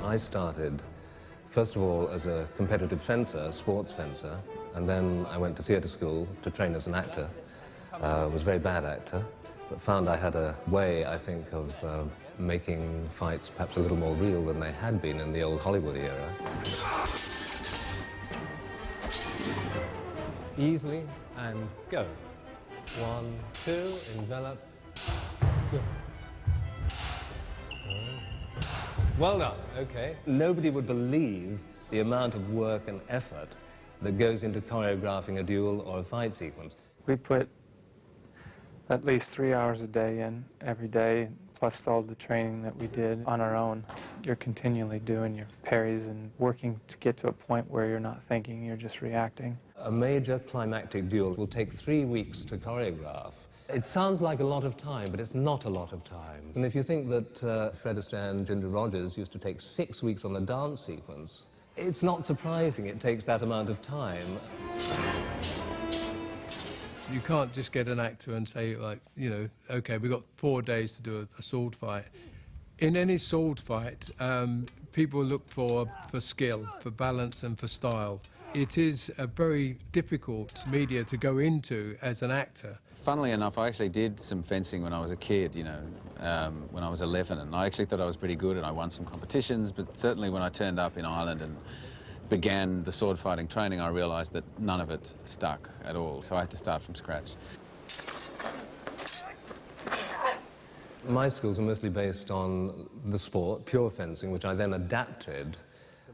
I started, first of all, as a competitive fencer, a sports fencer, and then I went to theatre school to train as an actor. Was a very bad actor, but found I had a way, I think, of making fights perhaps a little more real than they had been in the old Hollywood era. Easily, and go. 1, 2, envelop, go. Well done, okay. Nobody would believe the amount of work and effort that goes into choreographing a duel or a fight sequence. We put at least 3 hours a day in every day, plus all the training that we did on our own. You're continually doing your parries and working to get to a point where you're not thinking, you're just reacting. A major climactic duel will take 3 weeks to choreograph. It sounds like a lot of time, but it's not a lot of time. And if you think that Fred Astaire and Ginger Rogers used to take 6 weeks on a dance sequence, it's not surprising it takes that amount of time. You can't just get an actor and say, like, you know, OK, we've got 4 days to do a sword fight. In any sword fight, people look for skill, for balance and for style. It is a very difficult media to go into as an actor. Funnily enough, I actually did some fencing when I was a kid, you know, when I was 11, and I actually thought I was pretty good and I won some competitions, but certainly when I turned up in Ireland and began the sword fighting training, I realised that none of it stuck at all, so I had to start from scratch. My skills are mostly based on the sport, pure fencing, which I then adapted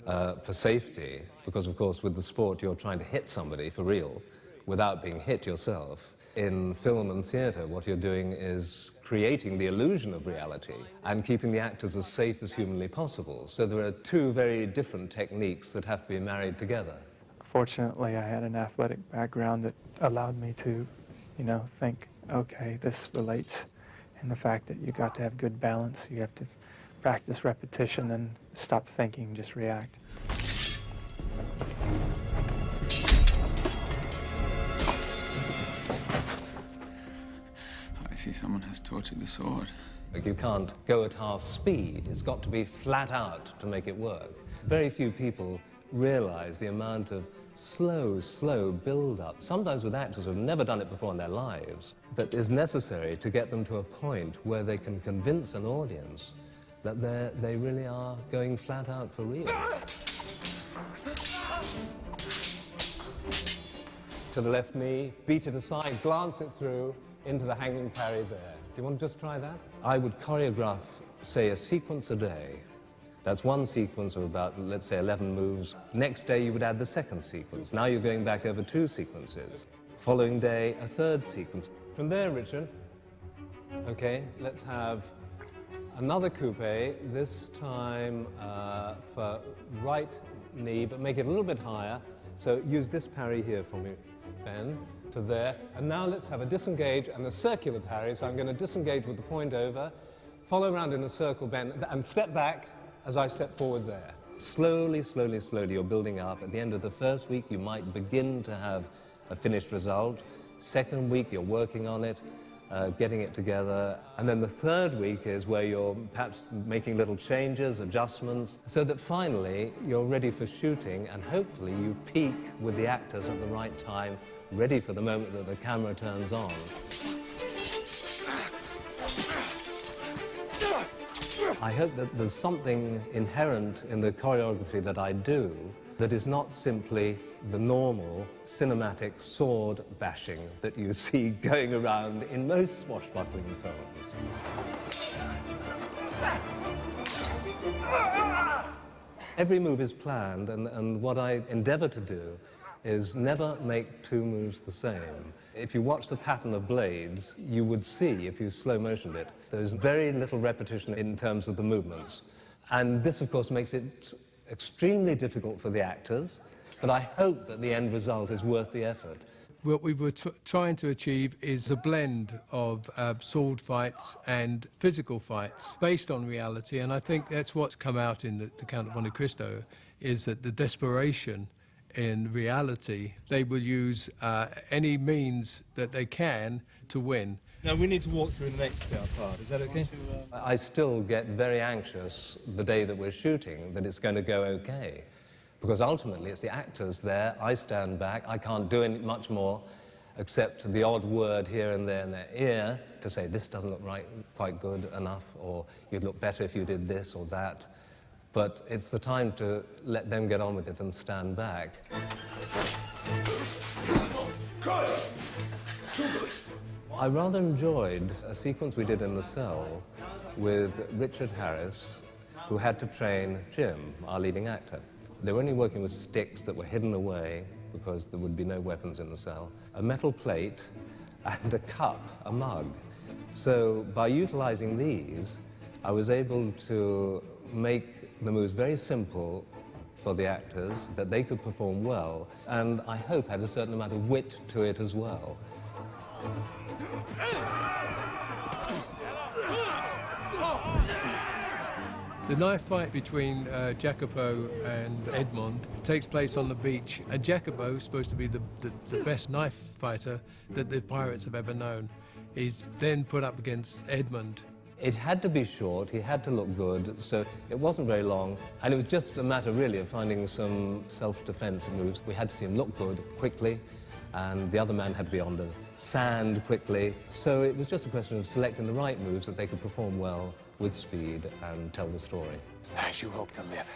for safety, because of course with the sport you're trying to hit somebody for real without being hit yourself. In film and theatre, what you're doing is creating the illusion of reality and keeping the actors as safe as humanly possible. So there are two very different techniques that have to be married together. Fortunately, I had an athletic background that allowed me to, you know, think, okay, this relates. And the fact that you got to have good balance, you have to practice repetition and stop thinking, just react. I see someone has tortured the sword. Like, you can't go at half speed. It's got to be flat out to make it work. Very few people realize the amount of slow build-up, sometimes with actors who have never done it before in their lives, that is necessary to get them to a point where they can convince an audience that they really are going flat out for real. To the left knee, beat it aside, glance it through, into the hanging parry there. Do you want to just try that? I would choreograph, say, a sequence a day. That's one sequence of about, let's say, 11 moves. Next day, you would add the second sequence. Now you're going back over 2 sequences. Following day, a 3rd sequence. From there, Richard, okay, let's have another coupe, this time for right knee, but make it a little bit higher. So use this parry here for me, Ben, to there. And now let's have a disengage and a circular parry. So I'm going to disengage with the point over, follow around in a circle, Ben, and step back as I step forward there. Slowly, you're building up. At the end of the first week, you might begin to have a finished result. Second week, you're working on it, getting it together. And then the third week is where you're perhaps making little changes, adjustments, so that finally you're ready for shooting, and hopefully you peak with the actors at the right time, ready for the moment that the camera turns on. I hope that there's something inherent in the choreography that I do that is not simply the normal cinematic sword bashing that you see going around in most swashbuckling films. Every move is planned, and what I endeavor to do is never make 2 moves the same. If you watch the pattern of blades, you would see, if you slow motioned it, there's very little repetition in terms of the movements. And this, of course, makes it extremely difficult for the actors, but I hope that the end result is worth the effort. What we were trying to achieve is a blend of sword fights and physical fights based on reality, and I think that's what's come out in the Count of Monte Cristo, is that the desperation in reality, they will use any means that they can to win. Now we need to walk through the next part. Is that okay? I still get very anxious the day that we're shooting that it's going to go okay. Because ultimately it's the actors there, I stand back, I can't do much more except the odd word here and there in their ear to say this doesn't look quite good enough, or you'd look better if you did this or that. But it's the time to let them get on with it and stand back. I rather enjoyed a sequence we did in the cell with Richard Harris, who had to train Jim, our leading actor. They were only working with sticks that were hidden away because there would be no weapons in the cell, a metal plate and a cup, a mug. So by utilizing these, I was able to make the moves very simple for the actors, that they could perform well, and I hope had a certain amount of wit to it as well. The knife fight between Jacopo and Edmond takes place on the beach, and Jacopo, supposed to be the best knife fighter that the pirates have ever known, is then put up against Edmond. It had to be short, he had to look good, so it wasn't very long, and it was just a matter really of finding some self-defense moves. We had to see him look good quickly, and the other man had to be on the sand quickly, so it was just a question of selecting the right moves that they could perform well with speed and tell the story. As you hope to live,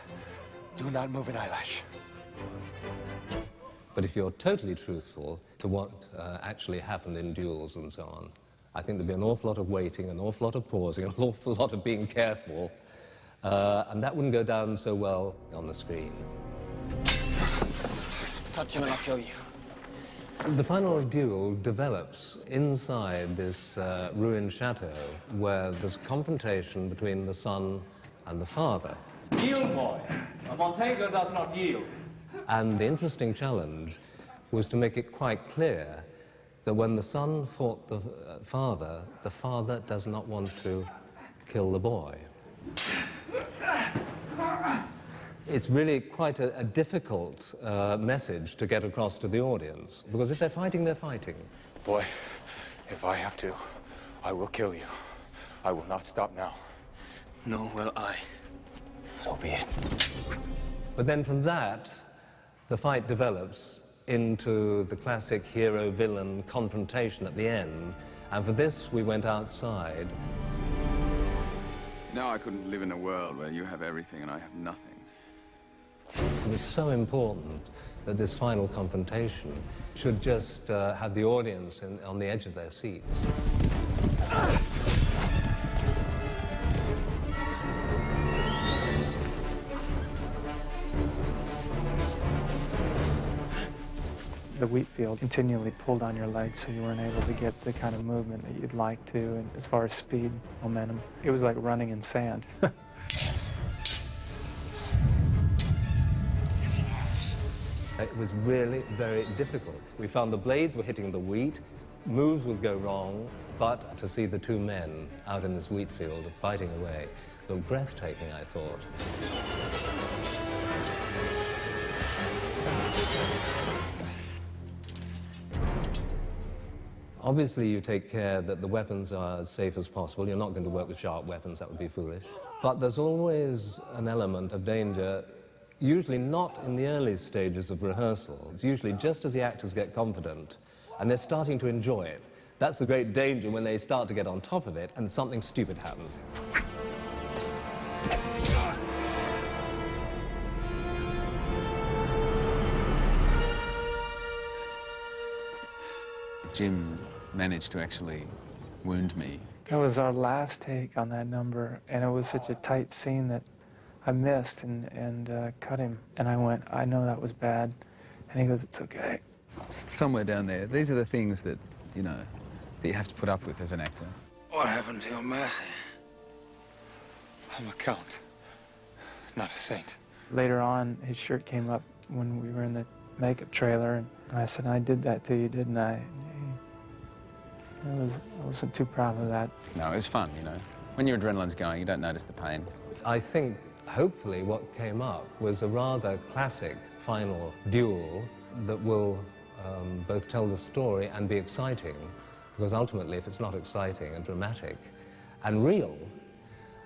do not move an eyelash. But if you're totally truthful to what actually happened in duels and so on, I think there'd be an awful lot of waiting, an awful lot of pausing, an awful lot of being careful, and that wouldn't go down so well on the screen. Touch him and I'll kill you. The final duel develops inside this ruined chateau where there's a confrontation between the son and the father. Yield, boy. A Montego does not yield. And the interesting challenge was to make it quite clear that when the son fought the father does not want to kill the boy. It's really quite a difficult message to get across to the audience, because if they're fighting, they're fighting. Boy, if I have to, I will kill you. I will not stop now. Nor will I. So be it. But then from that, the fight develops into the classic hero-villain confrontation at the end, and for this we went outside. No, I couldn't live in a world where you have everything and I have nothing. It was so important that this final confrontation should just have the audience on the edge of their seats. The wheat field continually pulled on your legs, so you weren't able to get the kind of movement that you'd like to, and as far as speed, momentum. It was like running in sand. It was really very difficult. We found the blades were hitting the wheat, moves would go wrong, but to see the two men out in this wheat field fighting away looked breathtaking, I thought. Obviously, you take care that the weapons are as safe as possible. You're not going to work with sharp weapons, that would be foolish. But there's always an element of danger, usually not in the early stages of rehearsal. It's usually just as the actors get confident and they're starting to enjoy it. That's the great danger when they start to get on top of it and something stupid happens. Jim managed to actually wound me. That was our last take on that number, and it was such a tight scene that I missed and cut him. And I went, I know that was bad. And he goes, it's okay. Somewhere down there, these are the things that, you know, that you have to put up with as an actor. What happened to your mercy? I'm a count, not a saint. Later on, his shirt came up when we were in the makeup trailer, and I said, I did that to you, didn't I? I wasn't too proud of that. No, it was fun, you know. When your adrenaline's going, you don't notice the pain. I think, hopefully, what came up was a rather classic final duel that will both tell the story and be exciting Because ultimately, if it's not exciting and dramatic and real,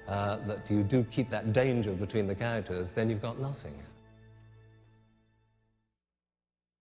that you do keep that danger between the characters, then you've got nothing.